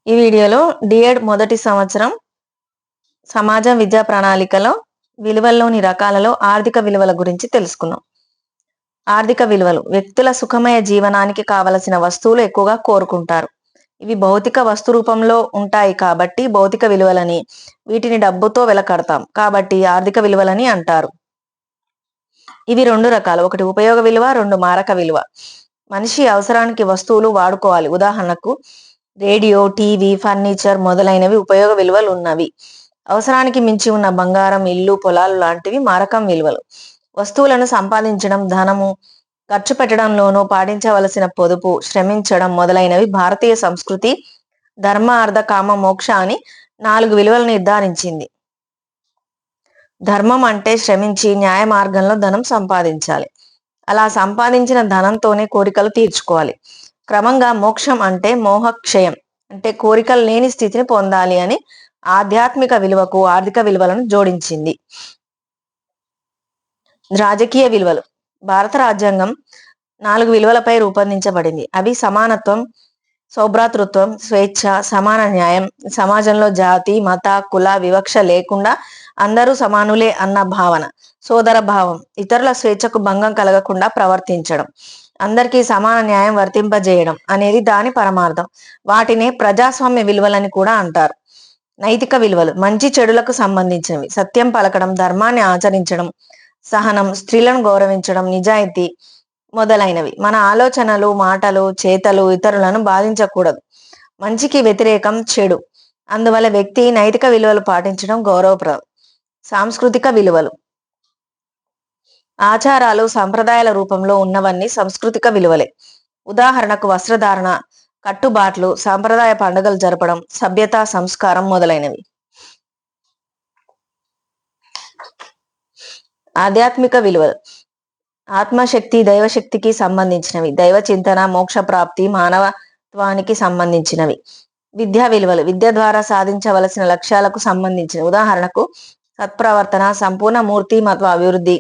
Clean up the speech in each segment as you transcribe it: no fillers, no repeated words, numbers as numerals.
ఈ వీడియోలో డిఎడ్ మొదటి సంవత్సరం సమాజం విద్యా ప్రణాళికలో విలువల్లోని రకాలలో ఆర్థిక విలువల గురించి తెలుసుకుందాం. ఆర్థిక విలువలు వ్యక్తుల సుఖమయ జీవనానికి కావలసిన వస్తువులు ఎక్కువగా కోరుకుంటారు. ఇవి భౌతిక వస్తు రూపంలో ఉంటాయి కాబట్టి భౌతిక విలువలని, వీటిని డబ్బుతో వెలకడతాం కాబట్టి ఆర్థిక విలువలని అంటారు. ఇవి రెండు రకాలు, ఒకటి ఉపయోగ విలువ, రెండు మారక విలువ. మనిషి అవసరానికి వస్తువులు వాడుకోవాలి. ఉదాహరణకు రేడియో, టీవీ, ఫర్నిచర్ మొదలైనవి ఉపయోగ విలువలు ఉన్నవి. అవసరానికి మించి ఉన్న బంగారం, ఇల్లు, పొలాలు లాంటివి మారకం విలువలు. వస్తువులను సంపాదించడం, ధనము ఖర్చు పెట్టడంలోనూ పాటించవలసిన పొదుపు, శ్రమించడం మొదలైనవి భారతీయ సంస్కృతి ధర్మ, అర్థ, కామ, మోక్ష అని 4 విలువలు నిర్ధారించింది. ధర్మం అంటే శ్రమించి న్యాయ మార్గంలో ధనం సంపాదించాలి. అలా సంపాదించిన ధనంతోనే కోరికలు తీర్చుకోవాలి. క్రమంగా మోక్షం అంటే మోహక్షయం, అంటే కోరికలు లేని స్థితిని పొందాలి అని ఆధ్యాత్మిక విలువకు ఆర్థిక విలువలను జోడించింది. రాజకీయ విలువలు. భారత రాజ్యాంగం 4 విలువలపై రూపొందించబడింది. అవి సమానత్వం, సౌభ్రాతృత్వం, స్వేచ్ఛ, సమాన న్యాయం, సమాజంలో జాతి, మత, కుల వివక్ష లేకుండా అందరూ సమానులే అన్న భావన, సోదర భావం, ఇతరుల స్వేచ్ఛకు భంగం కలగకుండా ప్రవర్తించడం, అందరికీ సమాన న్యాయం వర్తింపజేయడం అనేది దాని పరమార్థం. వాటినే ప్రజాస్వామ్య విలువలని కూడా అంటారు. నైతిక విలువలు మంచి చెడులకు సంబంధించినవి. సత్యం పలకడం, ధర్మాన్ని ఆచరించడం, సహనం, స్త్రీలను గౌరవించడం, నిజాయితీ మొదలైనవి. మన ఆలోచనలు, మాటలు, చేతలు ఇతరులను బాధించకూడదు. మంచికి వ్యతిరేకం చెడు. అందువల్ల వ్యక్తి నైతిక విలువలు పాటించడం గౌరవప్రదం. సాంస్కృతిక విలువలు. ఆచారాలు, సంప్రదాయాల రూపంలో ఉన్నవన్నీ సాంస్కృతిక విలువలే. ఉదాహరణకు వస్త్రధారణ, కట్టుబాట్లు, సాంప్రదాయ పండుగలు జరపడం, సభ్యత, సంస్కారం మొదలైనవి. ఆధ్యాత్మిక విలువలు. ఆత్మశక్తి, దైవశక్తికి సంబంధించినవి. దైవ చింతన, మోక్ష ప్రాప్తి, మానవత్వానికి సంబంధించినవి. విద్యా విలువలు. విద్య ద్వారా సాధించవలసిన లక్ష్యాలకు సంబంధించినవి. ఉదాహరణకు సత్ప్రవర్తన, సంపూర్ణ మూర్తిమత్వ అభివృద్ధి,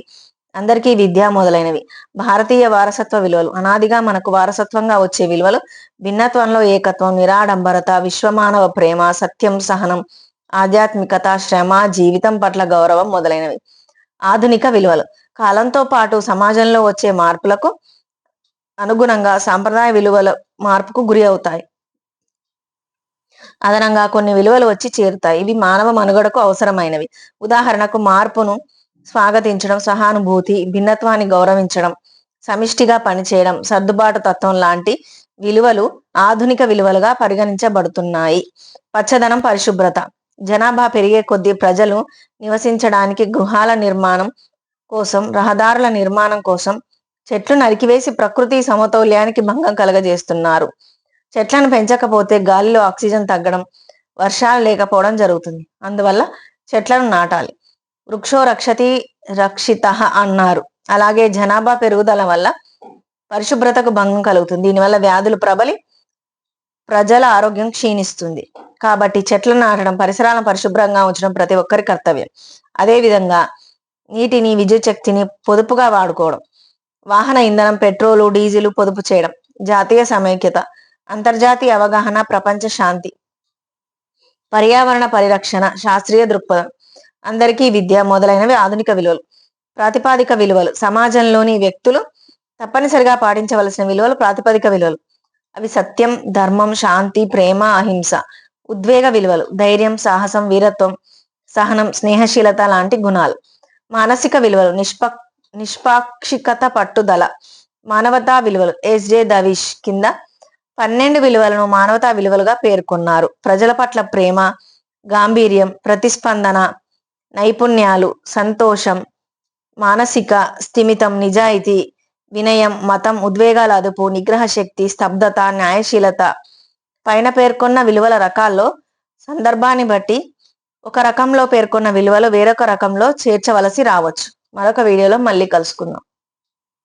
అందరికీ విద్య మొదలైనవి. భారతీయ వారసత్వ విలువలు. అనాదిగా మనకు వారసత్వంగా వచ్చే విలువలు భిన్నత్వంలో ఏకత్వం, నిరాడంబరత, విశ్వమానవ ప్రేమ, సత్యం, సహనం, ఆధ్యాత్మికత, శ్రమ, జీవితం పట్ల గౌరవం మొదలైనవి. ఆధునిక విలువలు. కాలంతో పాటు సమాజంలో వచ్చే మార్పులకు అనుగుణంగా సాంప్రదాయ విలువల మార్పుకు గురి అవుతాయి. అదనంగా కొన్ని విలువలు వచ్చి చేరుతాయి. ఇవి మానవ మనుగడకు అవసరమైనవి. ఉదాహరణకు మార్పును స్వాగతించడం, సహానుభూతి, భిన్నత్వాన్ని గౌరవించడం, సమిష్టిగా పనిచేయడం, సర్దుబాటు తత్వం లాంటి విలువలు ఆధునిక విలువలుగా పరిగణించబడుతున్నాయి. పచ్చదనం, పరిశుభ్రత. జనాభా పెరిగే కొద్దీ ప్రజలు నివసించడానికి గృహాల నిర్మాణం కోసం, రహదారుల నిర్మాణం కోసం చెట్లు నరికివేసి ప్రకృతి సమతౌల్యానికి భంగం కలగజేస్తున్నారు. చెట్లను పెంచకపోతే గాలిలో ఆక్సిజన్ తగ్గడం, వర్షాలు లేకపోవడం జరుగుతుంది. అందువల్ల చెట్లను నాటాలి. వృక్షో రక్షతి రక్షితః అన్నారు. అలాగే జనాభా పెరుగుదల వల్ల పరిశుభ్రతకు భంగం కలుగుతుంది. దీనివల్ల వ్యాధులు ప్రబలి ప్రజల ఆరోగ్యం క్షీణిస్తుంది. కాబట్టి చెట్లను నాటడం, పరిసరాలను పరిశుభ్రంగా ఉంచడం ప్రతి ఒక్కరి కర్తవ్యం. అదేవిధంగా నీటిని, విద్యుత్ శక్తిని పొదుపుగా వాడుకోవడం, వాహన ఇంధనం, పెట్రోలు, డీజిల్ పొదుపు చేయడం, జాతీయ సమైక్యత, అంతర్జాతీయ అవగాహన, ప్రపంచ శాంతి, పర్యావరణ పరిరక్షణ, శాస్త్రీయ దృక్పథం, అందరికీ విద్య మొదలైనవి ఆధునిక విలువలు. ప్రాతిపాదిక విలువలు. సమాజంలోని వ్యక్తులు తప్పనిసరిగా పాటించవలసిన విలువలు ప్రాతిపదిక విలువలు. అవి సత్యం, ధర్మం, శాంతి, ప్రేమ, అహింస. ఉద్వేగ విలువలు. ధైర్యం, సాహసం, వీరత్వం, సహనం, స్నేహశీలత లాంటి గుణాలు. మానసిక విలువలు. నిష్పాక్షికత, పట్టుదల. మానవతా విలువలు. ఎస్జే దవిష్ కింద 12 విలువలను మానవతా విలువలుగా పేర్కొన్నారు. ప్రజల పట్ల ప్రేమ, గాంభీర్యం, ప్రతిస్పందన, నైపుణ్యాలు, సంతోషం, మానసిక స్థిమితం, నిజాయితీ, వినయం, మతం, ఉద్వేగాల అదుపు, నిగ్రహ శక్తి, స్తబ్దత, న్యాయశీలత. పైన పేర్కొన్న విలువల రకాల్లో సందర్భాన్ని బట్టి ఒక రకంలో పేర్కొన్న విలువలు వేరొక రకంలో చేర్చవలసి రావచ్చు. మరొక వీడియోలో మళ్ళీ కలుసుకుందాం.